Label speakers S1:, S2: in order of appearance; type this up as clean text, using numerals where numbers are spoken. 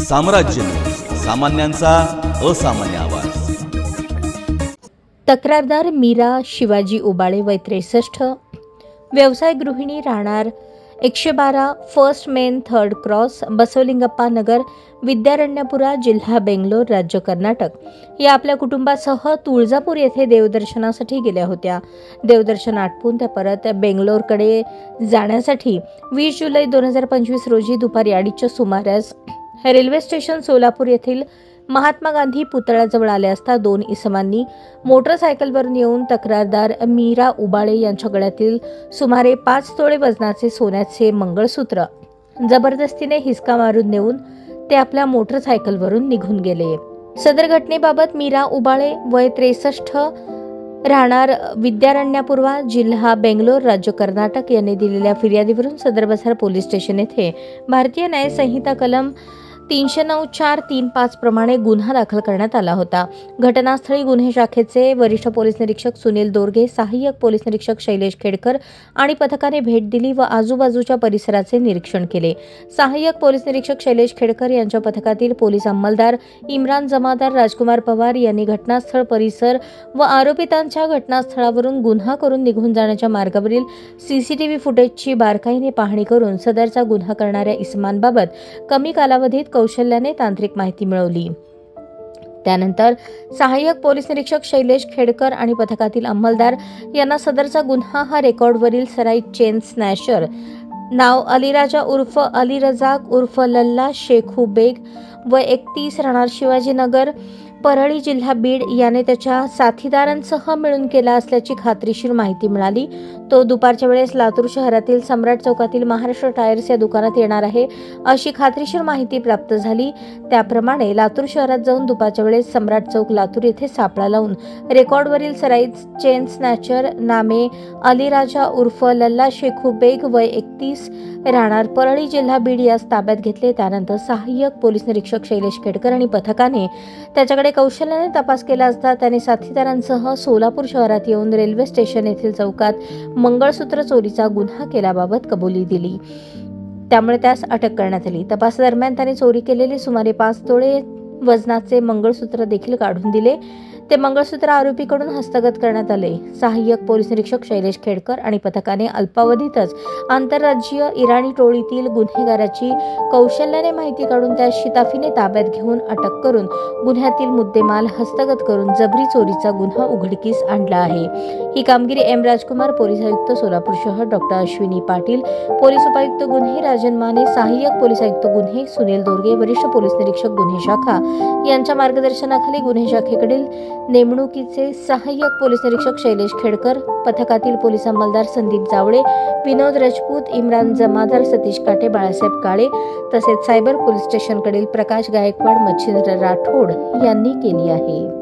S1: साम्राज्य, सामान्यांचा असामान्य आवाज।
S2: तक्रारदार मीरा शिवाजी उबाळे वय 63, व्यवसाय गृहिणी, राहणार 112 फर्स्ट मेन 3rd क्रॉस, बसवलिंगप्पा नगर, विद्यारण्यपुरा, जिल्हा बेंगलोर, राज्य कर्नाटक या आपल्या कुटुंबासह तुळजापूर येथे देवदर्शनासाठी गेल्या होत्या। देवदर्शन आटपून त्या परत बेंगलोरकडे जाण्यासाठी 20 जुलै 2025 रोजी दुपारी 2:30च्या सुमारास रेल्वे स्टेशन सोलापूर येथील महात्मा गांधी पुतळ्याजवळ आले असता 2 इसमांनी मोटरसायकलवरून येऊन तक्रारदार मीरा उबाळे यांच्या गळ्यातील सुमारे 5 तोळे वजनाचे सोन्याचे मंगळसूत्र जबरदस्तीने हिसका मारून नेऊन ते आपल्या मोटरसायकलवरून निघून गेले। सदर घटनेबाबत मीरा उबाळे वय 63, राहणार विद्यारण्यपुरा, जिल्हा बेंगलोर, राज्य कर्नाटक यांनी दिलेल्या फिर्यादीवरून सदर बसार पोलीस स्टेशन येथे भारतीय न्याय संहिता कलम 309(4)(3)(5) प्रमाणे गुन्हा दाखल करण्यात आला होता। घटनास्थळी गुन्हे शाखेचे वरिष्ठ पोलीस निरीक्षक सुनील दोरगे, सहाय्यक पोलीस निरीक्षक शैलेश खेडकर आणि पथकाने भेट दिली व आजूबाजूच्या परिसराचे निरीक्षण केले। सहाय्यक पोलीस निरीक्षक शैलेश खेडकर यांच्या पथकातील पोलीस अंमलदार इम्रान जमादार, राजकुमार पवार यांनी घटनास्थळ परिसर व आरोपितांच्या घटनास्थळावरून गुन्हा करून निघून जाण्याच्या मार्गावरील सीसीटीव्ही फुटेजची बारकाईने पाहणी करून सदरचा गुन्हा करणाऱ्या इसमांबाबत कमी कालावधीत कौशल्याने तांत्रिक माहिती मिळवली। त्यानंतर सहाय्यक पोलीस निरीक्षक शैलेश खेडकर आणि पथकातील अंमलदार यांना सदरचा गुन्हा हा रेकॉर्डवरील सराईत चेन स्नॅचर, नाव अलीराजा उर्फ अली रजाक उर्फ लल्ला शेखू बेग वय 31, राहणार शिवाजीनगर, परळी, जिल्हा बीड याने त्याच्या साथीदारांसह मिळून केला असल्याची खात्रीशीर माहिती मिळाली। तो दुपारच्या वेळेस लातूर शहरातील सम्राट चौकातील महाराष्ट्र टायर्स या दुकानात येणार आहे अशी खात्रीशीर माहिती प्राप्त झाली। त्याप्रमाणे लातूर शहरात जाऊन दुपारच्या वेळेस सम्राट चौक लातूर येथे सापळा लावून रेकॉर्डवरील सराईत चेन स्नॅचर नामे अलीराजा उर्फ लल्ला शेखू बेग वय 31, राहणार परळी, जिल्हा बीड यास ताब्यात घेतले। त्यानंतर सहाय्यक पोलीस निरीक्षक शैलेश खेडकर आणि पथकाने त्याच्याकडे कौशल्याने तपास केला असता त्याने साथीदारांसह सोलापूर शहरात येऊन रेल्वे स्टेशन येथील चौकात मंगळसूत्र चोरीचा गुन्हा केल्याबाबत कबुली दिली। त्यामुळे त्यास अटक करण्यात आली। तपासादरम्यान त्याने चोरी केलेले सुमारे 5 तोळे वजनाचे मंगळसूत्र देखील काढून दिले। ते मंगळसूत्र आरोपीकडून हस्तगत करण्यात आले। सहाय्यक पोलीस निरीक्षक शैलेश खेडकर आणि पथकाने अल्पावधीतच आंतरराज्यीय इराणी टोळीतील गुन्हेगाराची कौशल्याने माहिती काढून त्या शिताफीने ताब्यात घेऊन अटक करून गुन्ह्यातील मुद्देमाल हस्तगत करून जबरी चोरीचा गुन्हा उघडकीस आणला आहे। ही कामगिरी एम राजकुमार, पोलीस आयुक्त सोलापूर शहर, डॉक्टर अश्विनी पाटील, पोलीस उपायुक्त गुन्हे राजन माने, सहाय्यक पोलीस आयुक्त गुन्हे सुनील दोरगे, वरिष्ठ पोलीस निरीक्षक गुन्हे शाखा यांच्या मार्गदर्शनाखाली गुन्हे शाखेकडील नेमणुकीचे सहाय्यक पोलीस निरीक्षक शैलेश खेडकर, पथकातील पोलीस अंमलदार संदीप जावळे, विनोद राजपूत, इम्रान जमादार, सतीश काटे, बाळासाहेब काळे तसेच सायबर पोलीस स्टेशनकडील प्रकाश गायकवाड, मच्छिंद्र राठोड यांनी केली आहे।